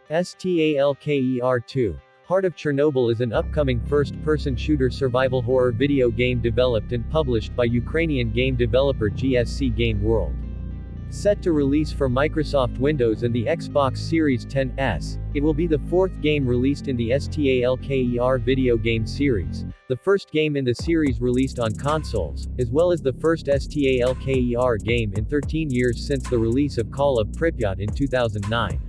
S.T.A.L.K.E.R 2. Heart of Chernobyl is an upcoming first-person shooter survival horror video game developed and published by Ukrainian game developer GSC Game World. Set to release for Microsoft Windows and the Xbox Series X, it will be the fourth game released in the S.T.A.L.K.E.R video game series, the first game in the series released on consoles, as well as the first S.T.A.L.K.E.R game in 13 years since the release of Call of Pripyat in 2009.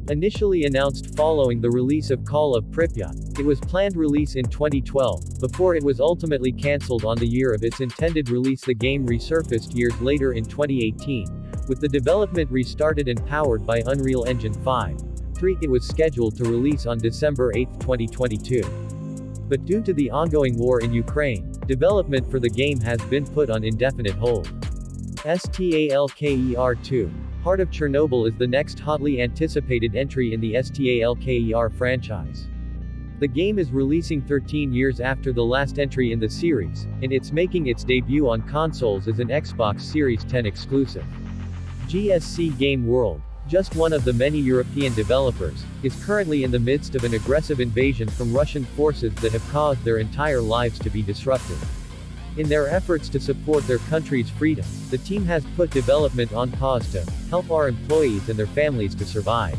Initially announced following the release of Call of Pripyat, it was planned release in 2012, before it was ultimately cancelled on the year of its intended release. The game resurfaced years later in 2018, with the development restarted and powered by Unreal Engine 5.3. It was scheduled to release on December 8, 2022. But due to the ongoing war in Ukraine, development for the game has been put on indefinite hold. S.T.A.L.K.E.R 2. Heart of Chernobyl is the next hotly anticipated entry in the S.T.A.L.K.E.R franchise. The game is releasing 13 years after the last entry in the series, and it's making its debut on consoles as an Xbox Series X exclusive. GSC Game World, just one of the many European developers, is currently in the midst of an aggressive invasion from Russian forces that have caused their entire lives to be disrupted. In their efforts to support their country's freedom, the team has put development on pause to help our employees and their families to survive.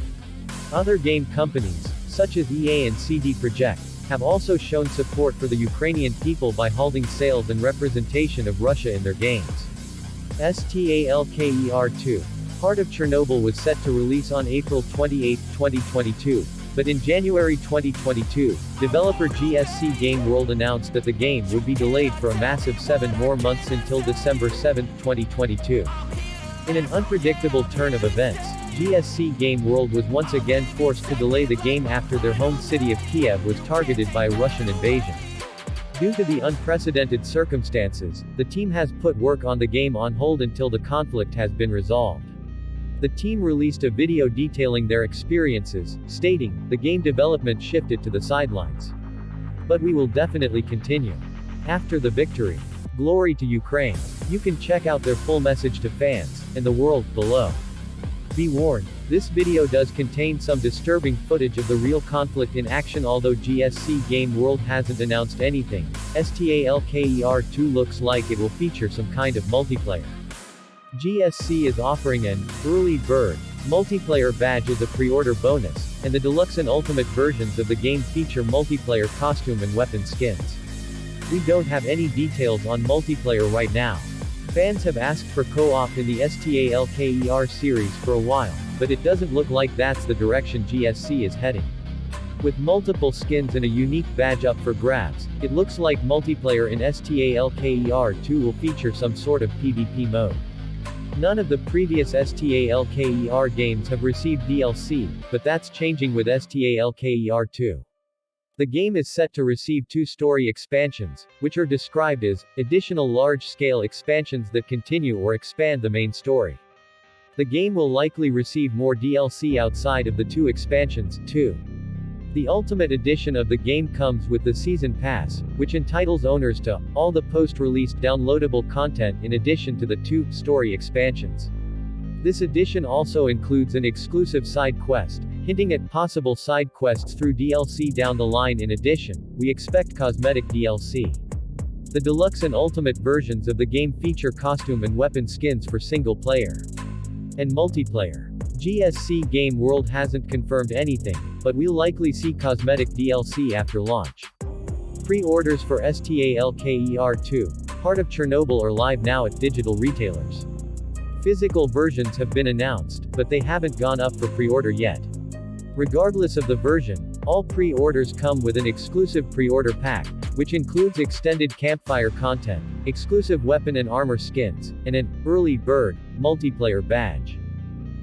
Other game companies, such as EA and CD Projekt, have also shown support for the Ukrainian people by halting sales and representation of Russia in their games. S.T.A.L.K.E.R 2. Heart of Chernobyl was set to release on April 28, 2022. But in January 2022, developer GSC Game World announced that the game would be delayed for a massive 7 more months until December 7, 2022. In an unpredictable turn of events, GSC Game World was once again forced to delay the game after their home city of Kiev was targeted by a Russian invasion. Due to the unprecedented circumstances, the team has put work on the game on hold until the conflict has been resolved. The team released a video detailing their experiences, stating, "The game development shifted to the sidelines. But we will definitely continue. After the victory. Glory to Ukraine." You can check out their full message to fans, and the world, below. Be warned, this video does contain some disturbing footage of the real conflict in action. Although GSC Game World hasn't announced anything, S.T.A.L.K.E.R 2 looks like it will feature some kind of multiplayer. GSC is offering an early bird multiplayer badge as a pre-order bonus, and the deluxe and ultimate versions of the game feature multiplayer costume and weapon skins. We don't have any details on multiplayer right now. Fans have asked for co-op in the S.T.A.L.K.E.R series for a while, but it doesn't look like that's the direction GSC is heading. With multiple skins and a unique badge up for grabs, it looks like multiplayer in S.T.A.L.K.E.R 2 will feature some sort of PvP mode. None of the previous S.T.A.L.K.E.R games have received DLC, but that's changing with S.T.A.L.K.E.R 2. The game is set to receive 2 story expansions, which are described as additional large-scale expansions that continue or expand the main story. The game will likely receive more DLC outside of the 2 expansions, too. The Ultimate Edition of the game comes with the Season Pass, which entitles owners to all the post-release downloadable content in addition to the 2 story expansions. This edition also includes an exclusive side quest, hinting at possible side quests through DLC down the line. In addition, we expect cosmetic DLC. The deluxe and ultimate versions of the game feature costume and weapon skins for single player and multiplayer. GSC Game World hasn't confirmed anything, but we'll likely see cosmetic DLC after launch. Pre-orders for S.T.A.L.K.E.R 2, Heart of Chernobyl are live now at digital retailers. Physical versions have been announced, but they haven't gone up for pre-order yet. Regardless of the version, all pre-orders come with an exclusive pre-order pack, which includes extended campfire content, exclusive weapon and armor skins, and an early bird multiplayer badge.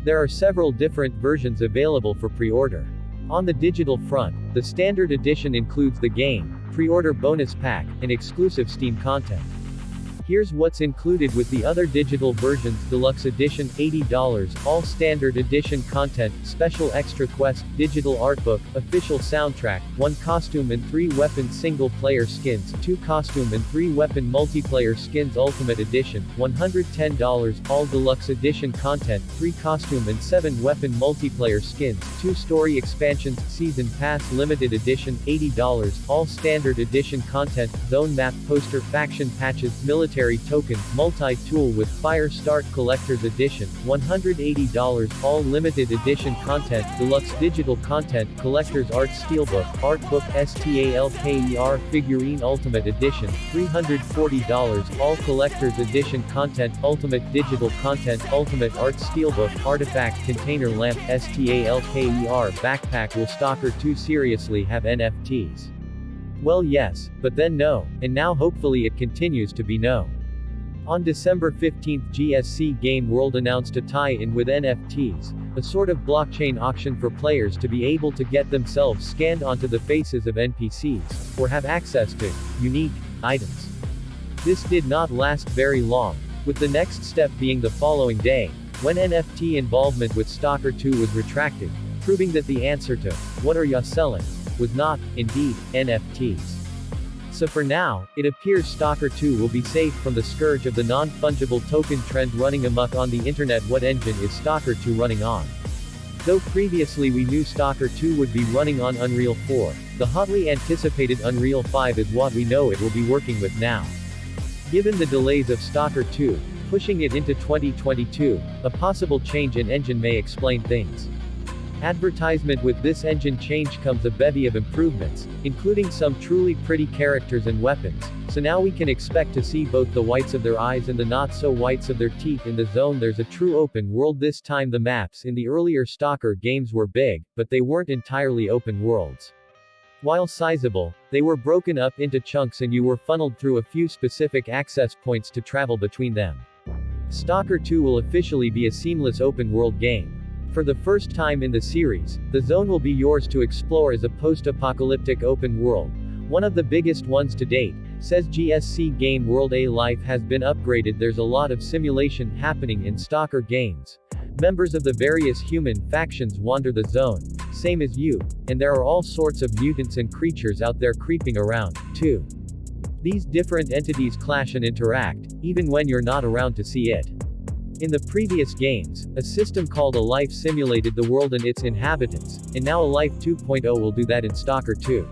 There are several different versions available for pre-order. On the digital front, the standard edition includes the game, pre-order bonus pack, and exclusive Steam content. Here's what's included with the other digital versions: Deluxe Edition, $80, all Standard Edition content, Special Extra Quest, Digital Artbook, Official Soundtrack, 1 costume and 3 weapon single-player skins, 2 costume and 3 weapon multiplayer skins Ultimate Edition, $110, all Deluxe Edition content, 3 costume and 7 weapon multiplayer skins, 2 story expansions, Season Pass Limited Edition, $80, all Standard Edition content, Zone Map Poster, Faction Patches, Military Token, Multi-Tool with Fire Start Collector's Edition, $180, all Limited Edition content, Deluxe Digital content, Collector's Art Steelbook, Artbook, S.T.A.L.K.E.R Figurine Ultimate Edition, $340, all Collector's Edition content, Ultimate Digital content, Ultimate Art Steelbook, Artifact Container Lamp, S.T.A.L.K.E.R Backpack. Will Stalker 2 seriously have NFTs? Well, yes, but then no, and now hopefully it continues to be no. On December 15, GSC Game World announced a tie-in with NFTs, a sort of blockchain auction for players to be able to get themselves scanned onto the faces of NPCs, or have access to unique items. This did not last very long, with the next step being the following day, when NFT involvement with Stalker 2 was retracted, proving that the answer to, "What are ya selling?" was not, indeed, NFTs. So for now, it appears Stalker 2 will be safe from the scourge of the non-fungible token trend running amok on the internet. What engine is Stalker 2 running on? Though previously we knew Stalker 2 would be running on Unreal 4, the hotly anticipated Unreal 5 is what we know it will be working with now. Given the delays of Stalker 2, pushing it into 2022, a possible change in engine may explain things. Advertisement: with this engine change comes a bevy of improvements, including some truly pretty characters and weapons, so now we can expect to see both the whites of their eyes and the not-so-whites of their teeth in the zone. There's a true open world this time. The maps in the earlier Stalker games were big, but they weren't entirely open worlds. While sizable, they were broken up into chunks and you were funneled through a few specific access points to travel between them. Stalker 2 will officially be a seamless open world game. For the first time in the series, the zone will be yours to explore as a post-apocalyptic open world, one of the biggest ones to date, says GSC Game World. A life has been upgraded. There's a lot of simulation happening in Stalker games. Members of the various human factions wander the zone, same as you, and there are all sorts of mutants and creatures out there creeping around, too. These different entities clash and interact, even when you're not around to see it. In the previous games, a system called A Life simulated the world and its inhabitants, and now A Life 2.0 will do that in Stalker 2.